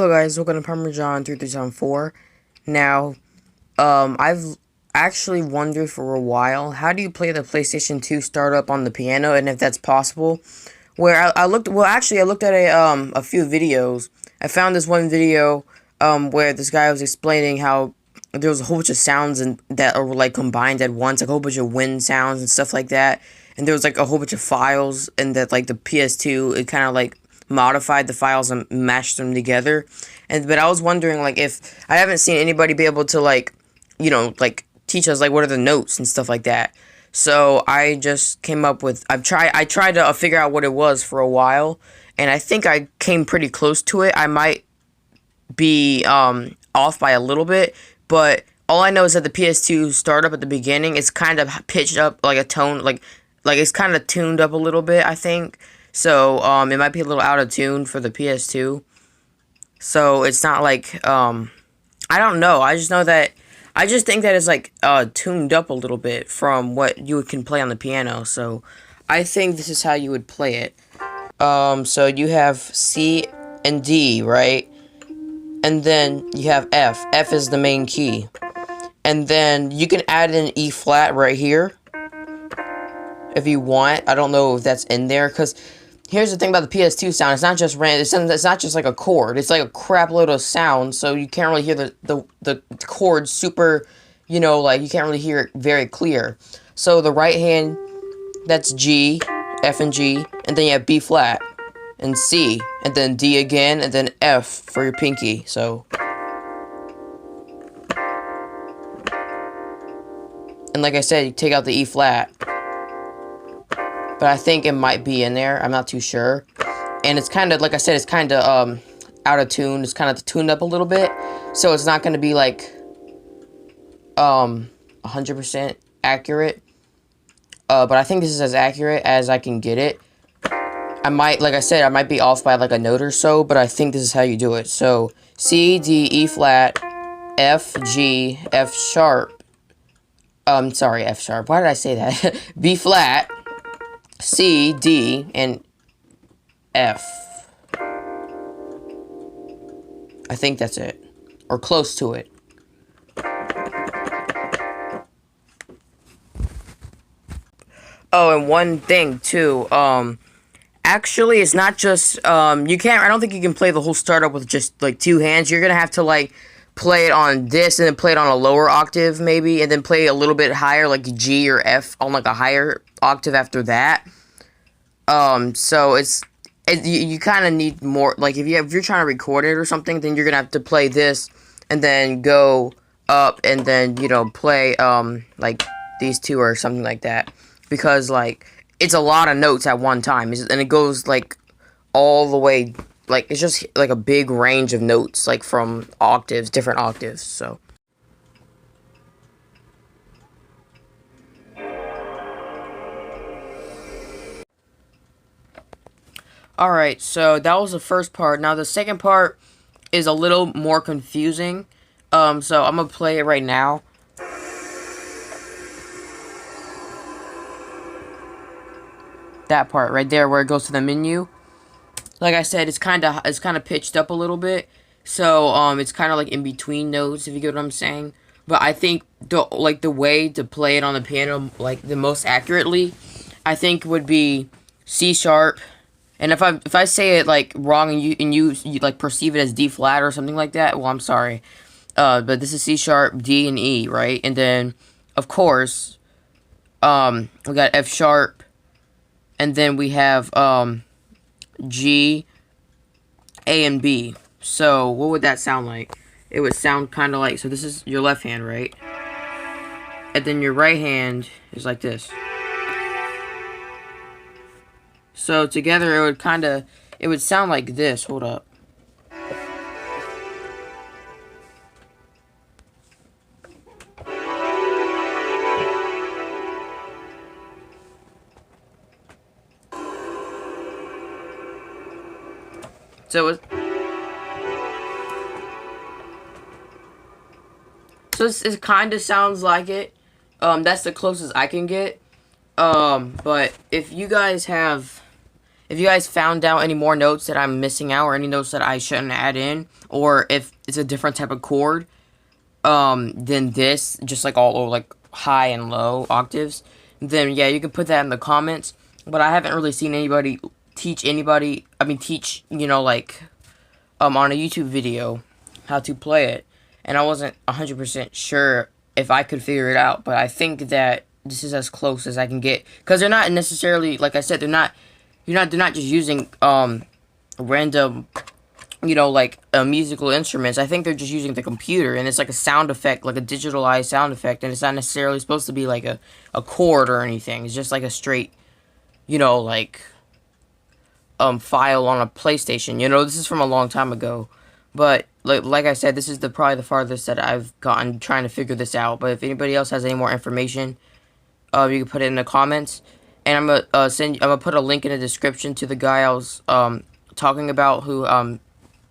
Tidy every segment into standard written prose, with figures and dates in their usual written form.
Hello guys, welcome to ParmaJohn3374. Now, I've actually wondered for a while, how do you play the PlayStation 2 Startup on the piano, and if that's possible? Where I looked, well actually I looked at a few videos. I found this one video, where this guy was explaining how there was a whole bunch of sounds that are like combined at once, like a whole bunch of wind sounds and stuff like that. And there was like a whole bunch of files, and that like the PS2, it kind of like modified the files and mashed them together. But I was wondering, like, if I haven't seen anybody be able to like teach us like what are the notes and stuff like that. So I just came up with, I tried to figure out what it was for a while, and I think I came pretty close to it. I might be off by a little bit, but all I know is that the PS2 Startup at the beginning is kind of pitched up like a tone, like it's kind of tuned up a little bit, I think. So, it might be a little out of tune for the PS2. So, it's not like, I don't know. I just think that it's, like, tuned up a little bit from what you can play on the piano. So, I think this is how you would play it. So you have C and D, right? And then you have F. F is the main key. And then you can add an E flat right here if you want. I don't know if that's in there, because here's the thing about the PS2 sound. It's not just random. It's not just like a chord. It's like a crap load of sound, so you can't really hear the chords super, like you can't really hear it very clear. So the right hand, that's G, F and G, and then you have B flat, and C, and then D again, and then F for your pinky, so. And like I said, you take out the E flat. But I think it might be in there. I'm not too sure. And it's kind of, like I said, it's kind of out of tune. It's kind of tuned up a little bit. So it's not going to be like 100% accurate. But I think this is as accurate as I can get it. I might, like I said, I might be off by like a note or so, but I think this is how you do it. So C, D, E flat, F, G, F sharp. Sorry, F sharp. Why did I say that? B flat, C, D, and F. I think that's it. Or close to it. Oh, and one thing, too. Actually, it's not just, I don't think you can play the whole Startup with just, like, two hands. You're gonna have to, like, play it on this, and then play it on a lower octave, maybe, and then play a little bit higher, like G or F, on, like, a higher octave after that. So you kind of need more, like, if you're trying to record it or something, then you're gonna have to play this, and then go up, and then, play, like, these two or something like that, because, like, it's a lot of notes at one time, and it goes, like, all the way, like, it's just, like, a big range of notes, like, from octaves, different octaves, so. Alright, so that was the first part. Now, the second part is a little more confusing. So I'm gonna play it right now. That part right there where it goes to the menu. Like I said, it's kind of pitched up a little bit. So, it's kind of like in between notes, if you get what I'm saying. But I think the way to play it on the piano, like, the most accurately, I think would be C sharp. And if I say it like wrong, and you like perceive it as D flat or something like that, well, I'm sorry. But this is C sharp, D, and E, right? And then, of course, we got F sharp, and then we have G, A, and B. So what would that sound like? It would sound kind of like, so this is your left hand, right? And then your right hand is like this. So together it would sound like this. Hold up. So it kind of sounds like it. That's the closest I can get. But if you guys have if you guys found out any more notes that I'm missing out, or any notes that I shouldn't add in, or if it's a different type of chord, than this, just like all like high and low octaves, then yeah, you can put that in the comments. But I haven't really seen anybody teach teach, like, on a YouTube video how to play it. And I wasn't 100% sure if I could figure it out, but I think that this is as close as I can get. Because they're not necessarily, like I said, they're not just using, random, like, musical instruments. I think they're just using the computer, and it's like a sound effect, like a digitalized sound effect, and it's not necessarily supposed to be like a chord or anything. It's just like a straight, like, file on a PlayStation. This is from a long time ago, but like I said, this is probably the farthest that I've gotten trying to figure this out. But if anybody else has any more information, you can put it in the comments, and I'm gonna put a link in the description to the guy I was talking about, who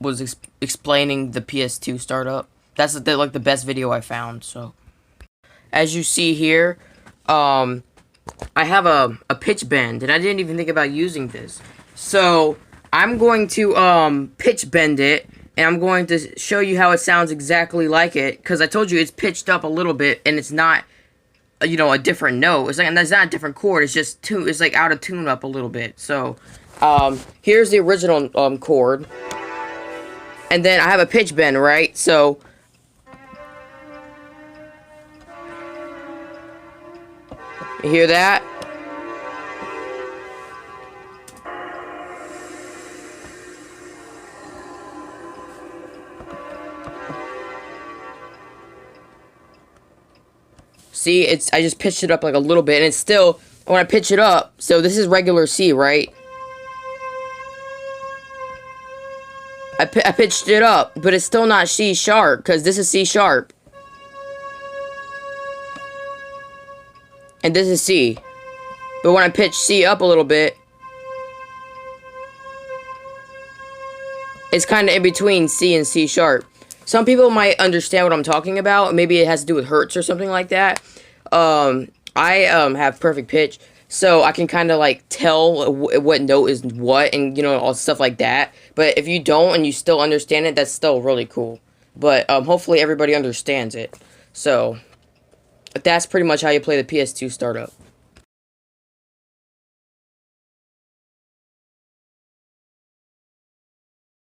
was explaining the PS2 startup. That's like the best video I found. So as you see here, I have a pitch bend, and I didn't even think about using this. So I'm going to pitch bend it, and I'm going to show you how it sounds exactly like it, because I told you it's pitched up a little bit, and it's not, a different note. It's not a different chord. It's just it's like out of tune up a little bit. So here's the original chord, and then I have a pitch bend, right? So you hear that? See, I just pitched it up like a little bit, and it's still, when I pitch it up, so this is regular C, right? I pitched it up, but it's still not C sharp, because this is C sharp. And this is C. But when I pitch C up a little bit, it's kind of in between C and C sharp. Some people might understand what I'm talking about. Maybe it has to do with hertz or something like that. I have perfect pitch, so I can kind of like tell what note is what, and all stuff like that. But if you don't and you still understand it, that's still really cool. But hopefully everybody understands it. So that's pretty much how you play the PS2 startup.